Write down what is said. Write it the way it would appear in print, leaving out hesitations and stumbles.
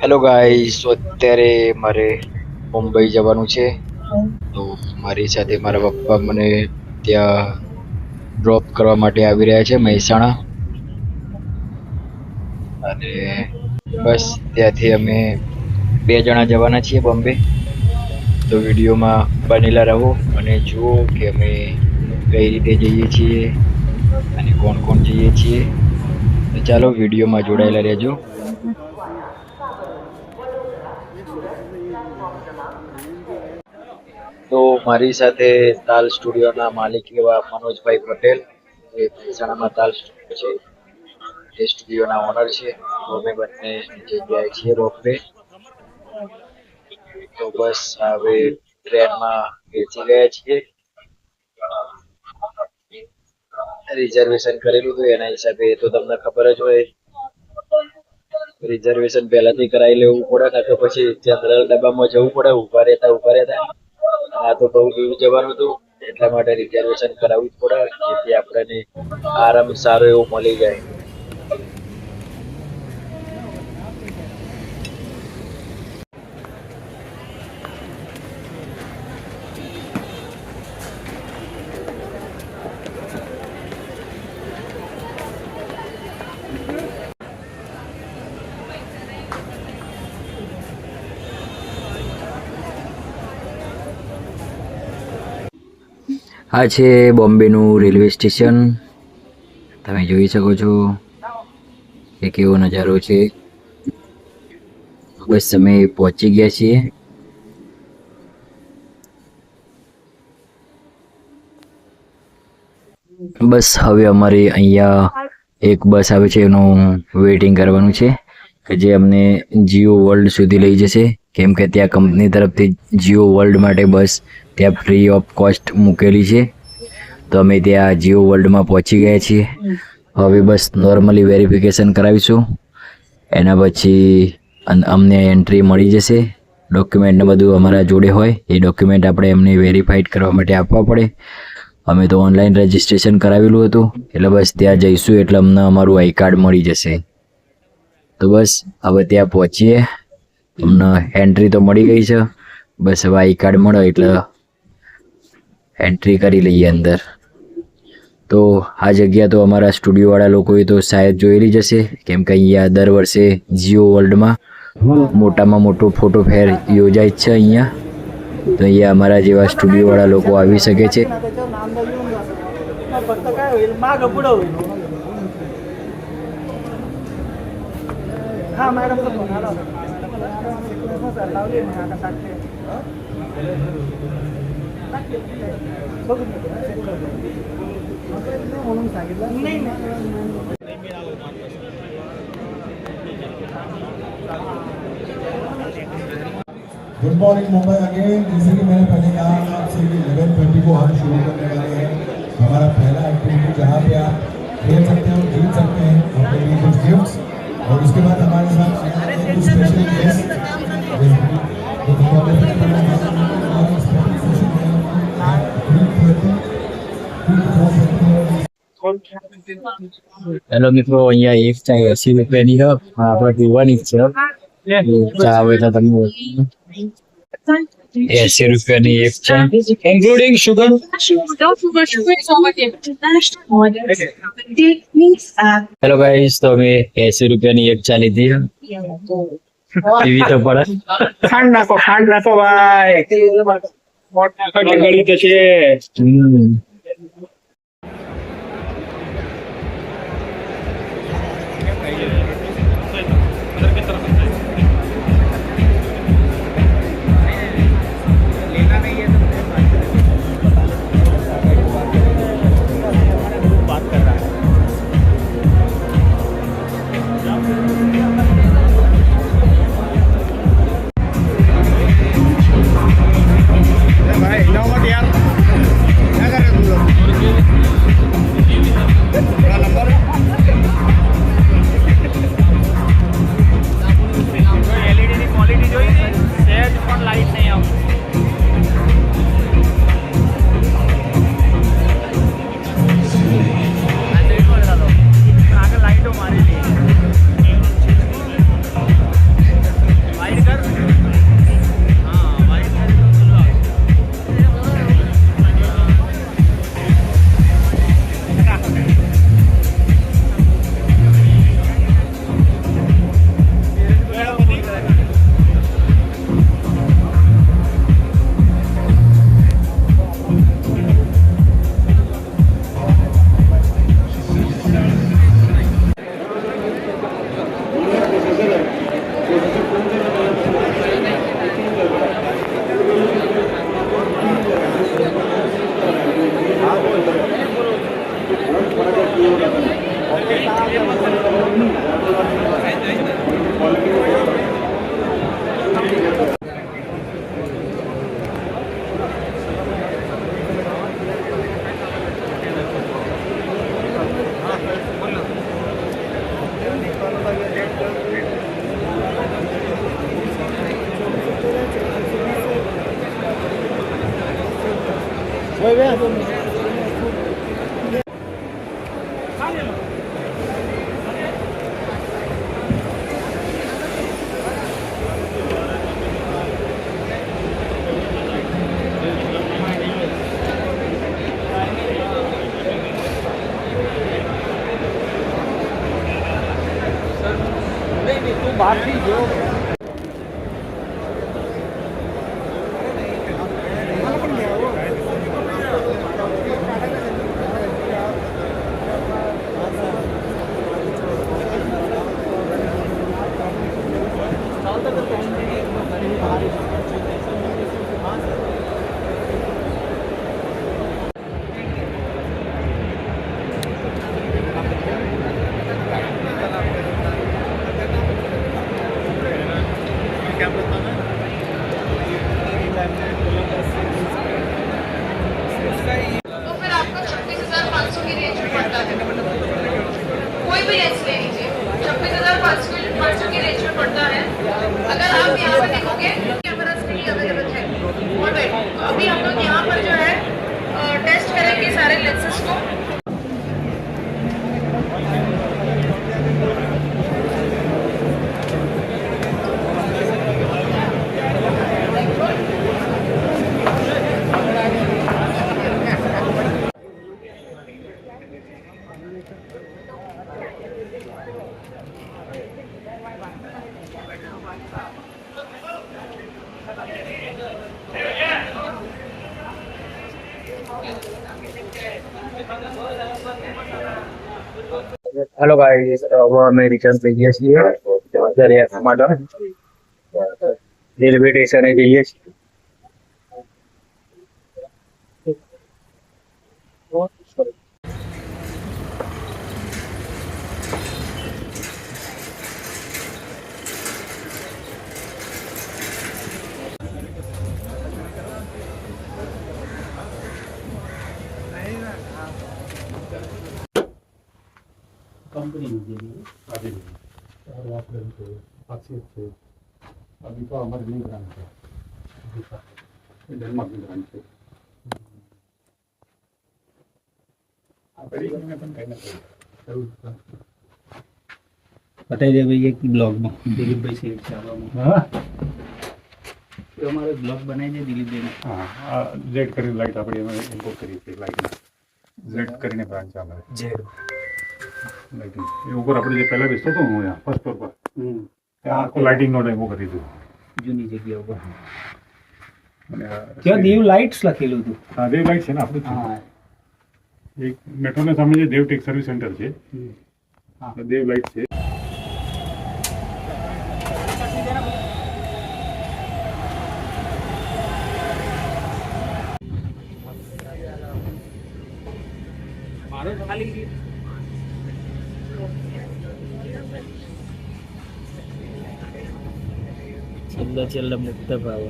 Hello guys, તો અત્યારે મારે મુંબઈ જવાનું છે. તો મારી સાથે મારા પપ્પા મને ત્યાં ડ્રોપ કરવા માટે આવી રહ્યા છે મહેસાણા. અને બસ ત્યાંથી અમે 2 જણા જવાના છીએ બોમ્બે. તો વિડીયોમાં બનેલા રહો અને જુઓ કે અમે કઈ રીતે જઈએ છીએ અને કોણ કોણ જઈએ છીએ. તો ચાલો વિડીયોમાં જોડાયેલા રહેજો. તો મારી સાથે તાલ સ્ટુડિયોના માલિક એવા મનોજભાઈ પટેલ, એ મહેસાણામાં તાલ સ્ટુડિયો છે, એ સ્ટુડિયોના ઓનર છે. તો અમે બંને નીચે ગયા છીએ રોપવે. તો બસ હવે ટ્રેનમાં બેસી ગયા છીએ. રિઝર્વેશન કરેલું હતું એના હિસાબે તો તમને ખબર જ હોય, રિઝર્વેશન પહેલાથી કરાવી લેવું પડે, કાં તો પછી જનરલ ડબ્બામાં જવું પડે ઉભા રહેતા. આ તો બહુ દૂર જવાનું હતું એટલા માટે રિઝર્વેશન કરાવવું જ પડે, જેથી આપણને આરામ સારો એવો મળી જાય. આ છે બોમ્બેનું રેલવે સ્ટેશન. તમે જોઈ શકો છો કે કેવો નજારો છે. બસ અમે પહોંચી ગયા છીએ. બસ હવે અમારે અહીંયા એક બસ આવે છે, એનું વેઇટિંગ કરવાનું છે કે જે અમને જીઓ વર્લ્ડ સુધી લઈ જશે. કેમ કે ત્યાં કંપની તરફથી જીઓ વર્લ્ડ માટે બસ ત્યાં ફ્રી ઓફ કોસ્ટ મૂકેલી છે. તો અમે ત્યાં જીઓ વર્લ્ડમાં પહોંચી ગયા છીએ. હવે બસ નોર્મલી વેરિફિકેશન કરાવીશું, એના પછી અમને એન્ટ્રી મળી જશે. ડોક્યુમેન્ટ ને બધું અમારા જોડે હોય, એ ડોક્યુમેન્ટ આપણે એમને વેરીફાઈડ કરવા માટે આપવા પડે. અમે તો ઓનલાઈન રજિસ્ટ્રેશન કરાવેલું હતું, એટલે બસ ત્યાં જઈશું એટલે અમને અમારું આઈ કાર્ડ મળી જશે. તો બસ હવે ત્યાં પહોંચીએ. અમને એન્ટ્રી તો મળી ગઈ છે, બસ હવે આઈ કાર્ડ મળે એટલે એન્ટ્રી કરી લઈએ અંદર. તો આ જગ્યા તો અમારા સ્ટુડિયોવાળા લોકોએ તો શાયદ જોયેલી જ હશે, કેમ કે અહીંયા દર વર્ષે જીઓ વર્લ્ડમાં મોટામાં મોટો ફોટો ફેર યોજાય જ છે અહીંયા. તો અહીંયા અમારા જેવા સ્ટુડિયોવાળા લોકો આવી શકે છે. Good morning Mumbai again. जैसे कि मैंने पहले कहा आपसे 11:30 को हम शुरू करने वाले हैं हमारा पहला एक्टिविटी, जहाँ पे आप खेल सकते हैं और जीत सकते हैं अपने लिए कुछ गिफ्ट्स। और उसके बाद हमारे साथ कुछ स्पेशल गेस्ट હેલો મિત્રો, અહીંયા એક ચા 80 રૂપિયાની છે, આપણે પીવાની જ છે. ચા આવે તો તમને 80 રૂપિયાની એક ચા, ઇન્ક્લુડિંગ શુગર. હેલો ગાઈસ, તો અમે 80 રૂપિયાની એક ચા લીધી. પીવી તો પડે. ખાંડ નાખો ભાઈ. ગળી તો છે. तो फिर आपको 26,500 की रेंज में पड़ता है। कोई भी लेंस ले लीजिए, 26,500 की रेंज में पड़ता है। अगर आप यहाँ पे देखोगे कैमरा स्क्रीन अवेलेबल है। ऑलराइट, अभी हम लोग यहाँ पर जो है टेस्ट करेंगे सारे लेंसेस को। હેલો ગાઈસ, હવે અમે રિટર્ન થઈ ગયા છીએ દરિયા માટે રેલવે સ્ટેશને જઈએ છીએ. कंपनी अभी अभी तो हमारे नहीं ब्रांच है डेनमार्क की ब्रांच है बताई दे भाई एक ब्लॉग में दिलीप भाई से हाँ तो हमारे ब्लॉग बनाई दे दिलीप भाई ने हाँ जेड કરીને લાઈટ આપણે એમાં ઇમ્પોર્ટ કરી છે લાઈટ જેડ કરીને બ્રાન્ચ છે અમારે जेड લાઇટિંગ એ ઉપર આપણે જે પહેલા બેસતો હતો હું અહીંયા ફર્સ્ટ ફ્લોર પર ત્યાં આખો લાઇટિંગનો ડેમો કરી દીધું જૂની જગ્યા ઉપર અને ત્યાં દેવ લાઇટ્સ લખેલું હતું હા દેવ લાઇટ છે ને આપણું જ છે. હા એક મેટ્રોના સામે જે દેવ ટેક સર્વિસ સેન્ટર છે હા. દેવ લાઇટ છે. છેલ્લા મુક્ત ભાવ